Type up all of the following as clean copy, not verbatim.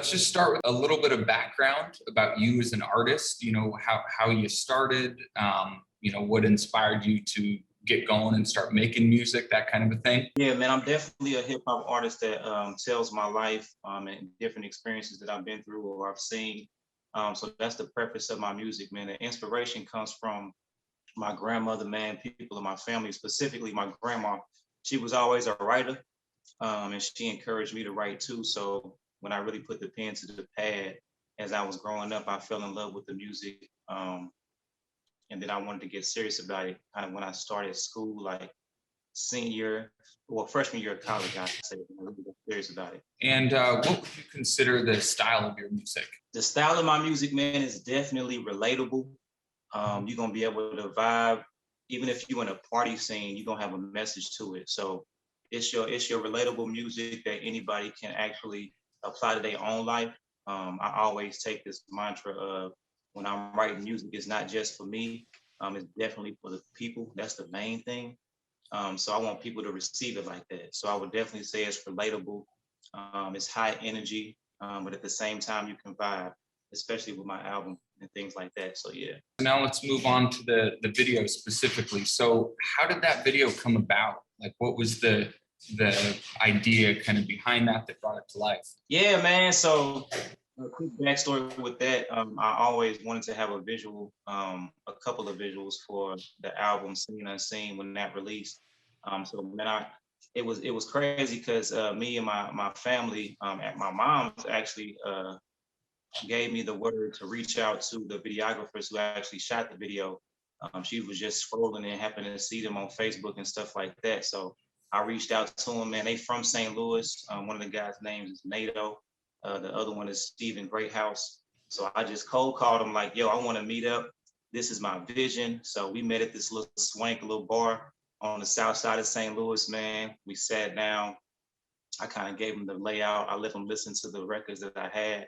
let's just start with a little bit of background about you as an artist. You know, how you started. You know, what inspired you to get going and start making music, that kind of a thing. Yeah, man, I'm definitely a hip hop artist that tells my life and different experiences that I've been through or I've seen. So that's the purpose of my music, man. The inspiration comes from my grandmother, man, people in my family, specifically my grandma. She was always a writer, and she encouraged me to write too. So when I really put the pen to the pad as I was growing up, I fell in love with the music. And then I wanted to get serious about it kind of when I started school, like senior or freshman year of college, I say, I really got serious about it. And what would you consider the style of your music? The style of my music, man, is definitely relatable. You're gonna be able to vibe, even if you're in a party scene, you're gonna have a message to it. So it's your relatable music that anybody can actually apply to their own life. I always take this mantra of when I'm writing music, it's not just for me. It's definitely for the people. That's the main thing. So I want people to receive it like that. So I would definitely say it's relatable. It's high energy, but at the same time you can vibe, especially with my album and things like that. So yeah. Now let's move on to the video specifically. So how did that video come about? Like, what was the idea kind of behind that brought it to life? Yeah, man. So a quick backstory with that. I always wanted to have a visual, a couple of visuals for the album Seen Unseen when that released. So man, it was crazy because me and my family, at my mom's actually gave me the word to reach out to the videographers who actually shot the video. She was just scrolling and happened to see them on Facebook and stuff like that. So I reached out to them, man. They from St. Louis. One of the guys' names is NATO. The other one is Stephen Greathouse. So I just cold called him like, yo, I want to meet up. This is my vision. So we met at this little swank little bar on the south side of St. Louis, man. We sat down. I kind of gave them the layout. I let them listen to the records that I had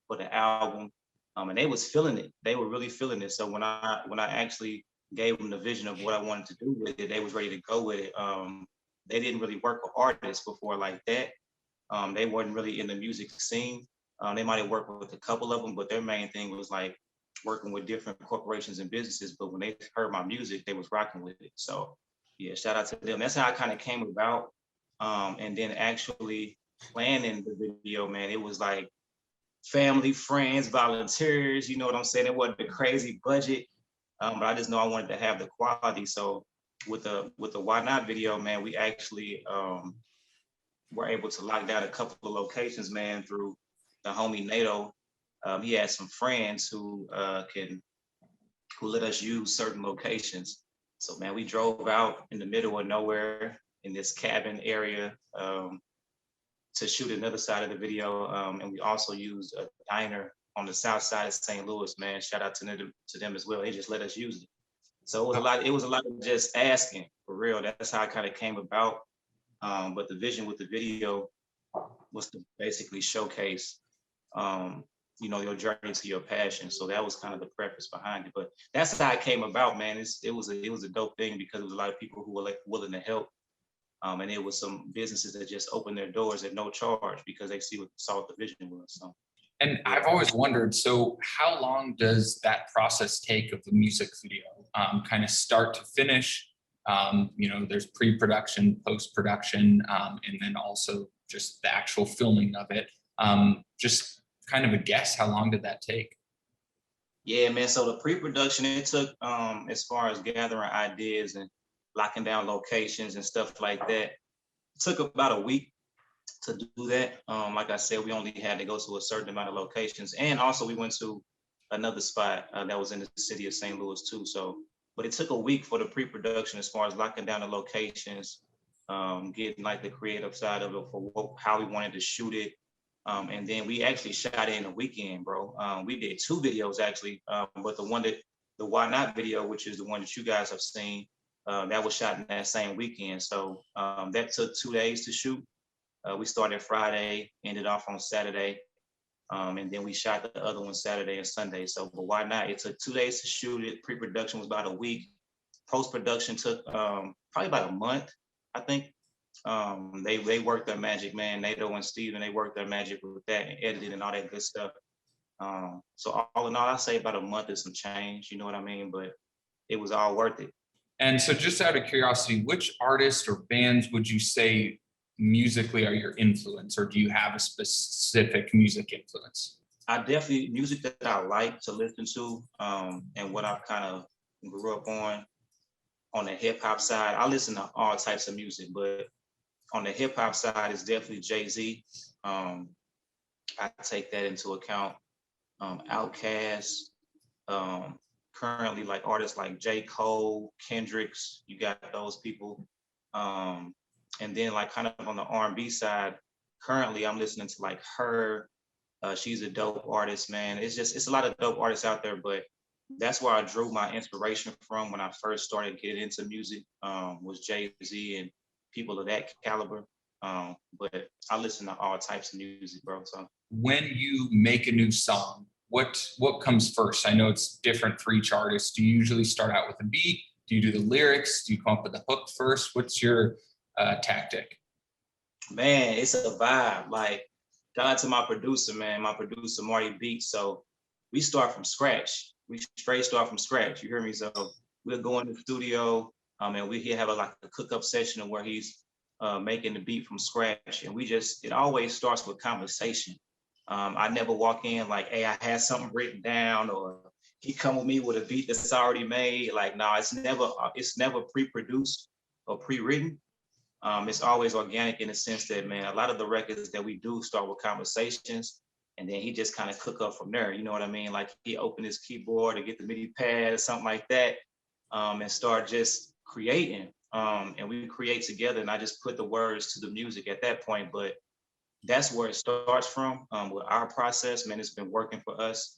for the album. And they was feeling it. They were really feeling it. So when I actually gave them the vision of what I wanted to do with it, they was ready to go with it. They didn't really work with artists before like that. They weren't really in the music scene. They might have worked with a couple of them, but their main thing was like working with different corporations and businesses. But when they heard my music, they was rocking with it. So yeah, shout out to them. That's how it kind of came about. And then actually planning the video, man, it was like family, friends, volunteers, you know what I'm saying? It wasn't a crazy budget, but I just know I wanted to have the quality. So with the Why Not video, man, we actually were able to lock down a couple of locations, man, through the homie NATO. He had some friends who let us use certain locations. So man, we drove out in the middle of nowhere in this cabin area to shoot another side of the video. And we also used a diner on the south side of St. Louis, man. Shout out to them as well. They just let us use it. So it was a lot of just asking for real. That's how it kind of came about. But the vision with the video was to basically showcase, your journey to your passion. So that was kind of the preface behind it. But that's how it came about, man. It was a dope thing because there was a lot of people who were like willing to help. And there was some businesses that just opened their doors at no charge because they saw what the vision was. So. And I've always wondered, so how long does that process take of the music video, kind of start to finish? There's pre-production, post-production, and then also just the actual filming of it. Just kind of a guess, how long did that take? Yeah, man. So the pre-production, it took, as far as gathering ideas and locking down locations and stuff like that, it took about a week to do that. Like I said, we only had to go to a certain amount of locations. And also we went to another spot that was in the city of St. Louis too. So, but it took a week for the pre-production as far as locking down the locations, getting like the creative side of it for how we wanted to shoot it. And then we actually shot it in a weekend, bro. We did 2 videos actually, but the Why Not video, which is the one that you guys have seen, that was shot in that same weekend. So that took 2 days to shoot. We started Friday, ended off on Saturday, and then we shot the other one Saturday and Sunday. So, but Why Not? It took 2 days to shoot it. Pre-production was about a week. Post-production took probably about a month, I think. They work their magic, man. Nato and Steven, they work their magic with that and editing and all that good stuff. So all in all, I say about a month and some change, you know what I mean? But it was all worth it. And so just out of curiosity, which artists or bands would you say musically are your influence, or do you have a specific music influence? I definitely, music that I like to listen to, and what I've kind of grew up on the hip hop side, I listen to all types of music, but on the hip hop side, it's definitely Jay-Z. I take that into account. Outkast, currently like artists like J. Cole, Kendricks, you got those people. And then like kind of on the R&B side, currently I'm listening to like her. She's a dope artist, man. It's a lot of dope artists out there, but that's where I drew my inspiration from when I first started getting into music, was Jay-Z and people of that caliber. But I listen to all types of music, bro. So When you make a new song, what comes first? I know it's different for each artist. Do you usually start out with a beat? Do you do the lyrics? Do you come up with the hook first? What's your tactic? man, it's a vibe. Like, shout out to my producer, man, my producer Marty Beats. So we start from scratch. We straight start from scratch. You hear me? So we'll go in the studio, and we have like a cook-up session where he's making the beat from scratch, and it always starts with conversation. I never walk in like, hey, I had something written down, or he come with me with a beat that's already made. Like, no, it's never pre-produced or pre-written. It's always organic in the sense that, man, a lot of the records that we do start with conversations, and then he just kind of cook up from there. You know what I mean? Like he open his keyboard or get the MIDI pad or something like that, and start just creating. And we create together, and I just put the words to the music at that point. But that's where it starts from, with our process, man. It's been working for us.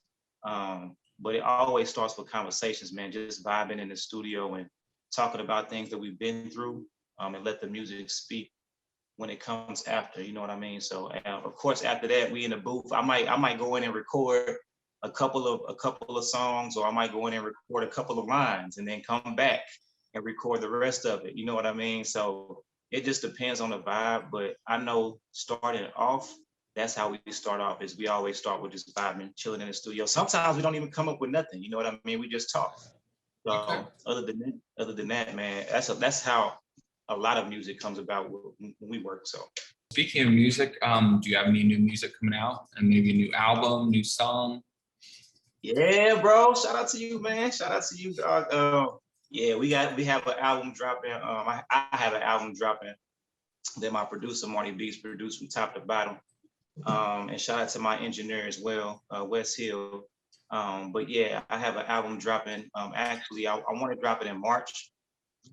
But it always starts with conversations, man, just vibing in the studio and talking about things that we've been through, and let the music speak when it comes after, you know what I mean? So of course, after that, we in the booth. I might go in and record a couple of songs, or I might go in and record a couple of lines and then come back and record the rest of it. You know what I mean? So it just depends on the vibe. But I know starting off, that's how we start off, is we always start with just vibing, chilling in the studio. Sometimes we don't even come up with nothing. You know what I mean? We just talk. Okay. So other than that, man, that's how a lot of music comes about when we work. So Speaking of music, do you have any new music coming out, and maybe a new album, new song? yeah, bro. Shout out to you, man. Shout out to you, dog. Yeah, we have an album dropping. I have an album dropping that my producer Marty Beats produced from top to bottom. And shout out to my engineer as well, Wes Hill. But yeah, I have an album dropping. Actually, I want to drop it in March.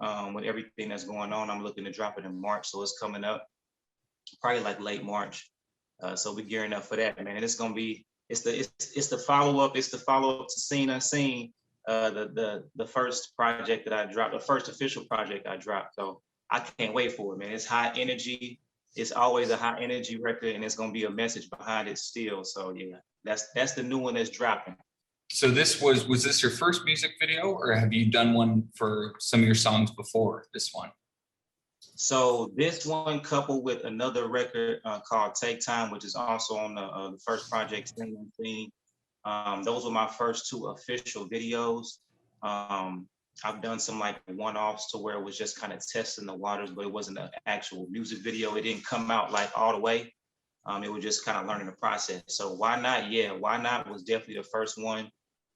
With everything that's going on, I'm looking to drop it in March, so it's coming up probably like late March. So we're gearing up for that, man. And it's gonna be it's the follow up. It's the follow up to Seen Unseen, the first project that I dropped, the first official project I dropped. So I can't wait for it, man. It's high energy. It's always a high energy record, and it's gonna be a message behind it still. So yeah, that's the new one that's dropping. So was this your first music video, or have you done one for some of your songs before this one? So this one, coupled with another record called Take Time, which is also on the first project, Sing Unseen. Those were my first two official videos. I've done some like one-offs to where it was just kind of testing the waters, but it wasn't an actual music video. It didn't come out like all the way. It was just kind of learning the process. So Why Not? Yeah, Why Not was definitely the first one.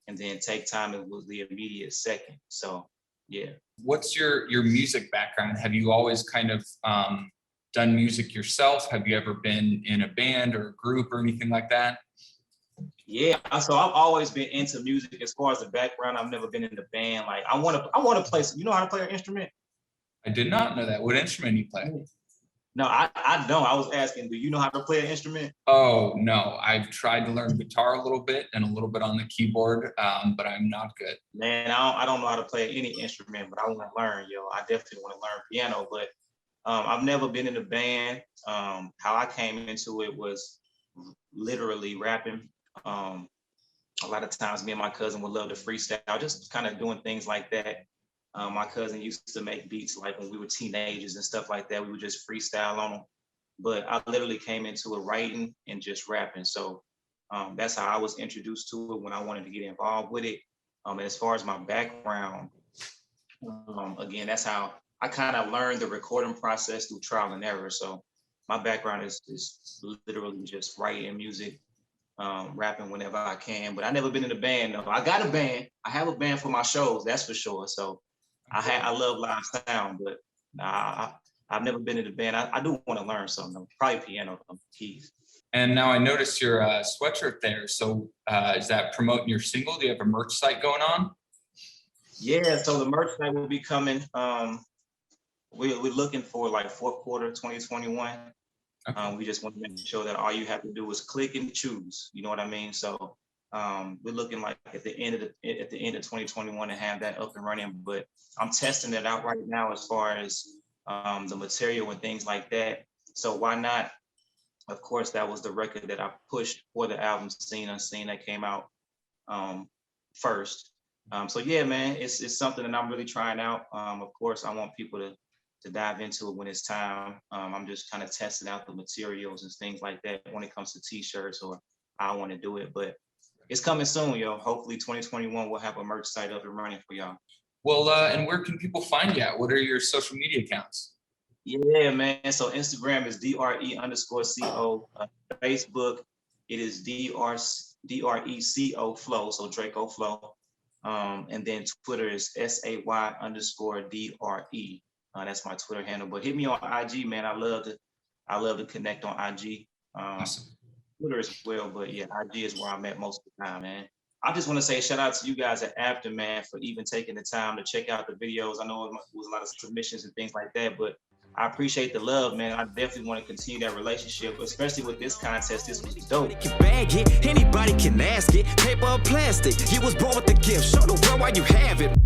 And then Take Time, it was the immediate second. So yeah. What's your music background? Have you always kind of done music yourself? Have you ever been in a band or a group or anything like that? Yeah, so I've always been into music. As far as the background, I've never been in the band. Like I want to play. You know how to play an instrument? I did not know that. What instrument do you play? No, I don't. I was asking, do you know how to play an instrument? Oh, no. I've tried to learn guitar a little bit and a little bit on the keyboard, but I'm not good. Man, I don't know how to play any instrument, but I want to learn, yo. I definitely want to learn piano, but I've never been in a band. How I came into it was literally rapping. A lot of times me and my cousin would love to freestyle, just kind of doing things like that. My cousin used to make beats like when we were teenagers and stuff like that. We would just freestyle on them. But I literally came into it writing and just rapping. So that's how I was introduced to it when I wanted to get involved with it. And as far as my background, again, that's how I kind of learned the recording process through trial and error. So my background is literally just writing music, rapping whenever I can. But I never been in a band though. I got a band. I have a band for my shows, that's for sure. So I love live sound, but I've never been in a band. I do want to learn something though. Probably piano, keys. And now I noticed your sweatshirt there. So is that promoting your single? Do you have a merch site going on? Yeah, so the merch site will be coming. We're looking for like fourth quarter 2021. Okay. We just want to make sure that all you have to do is click and choose. You know what I mean? So we're looking like at the end of 2021 to have that up and running. But I'm testing it out right now as far as the material and things like that. So why not? Of course, that was the record that I pushed for the album Seen Unseen that came out first. So yeah, man, it's something that I'm really trying out. Of course, I want people to dive into it when it's time. I'm just kind of testing out the materials and things like that when it comes to t-shirts or how I want to do it. But it's coming soon, yo. Hopefully 2021 we'll have a merch site up and running for y'all. Well, and where can people find you at? What are your social media accounts? Yeah, man. So Instagram is DRE_CO. Facebook, it is DRECO Flow. So Dre'Co Flow. And then Twitter is SAY_DRE. That's my Twitter handle. But hit me on IG, man. I love to connect on IG. Awesome. Twitter as well, but yeah, IG is where I'm at most of the time, man. I just want to say shout out to you guys at After, man, for even taking the time to check out the videos. I know it was a lot of submissions and things like that, but I appreciate the love, man. I definitely want to continue that relationship, especially with this contest. This was dope. Bag it, anybody can ask it. Paper or plastic, you was born with the gift. Show the world why you have it.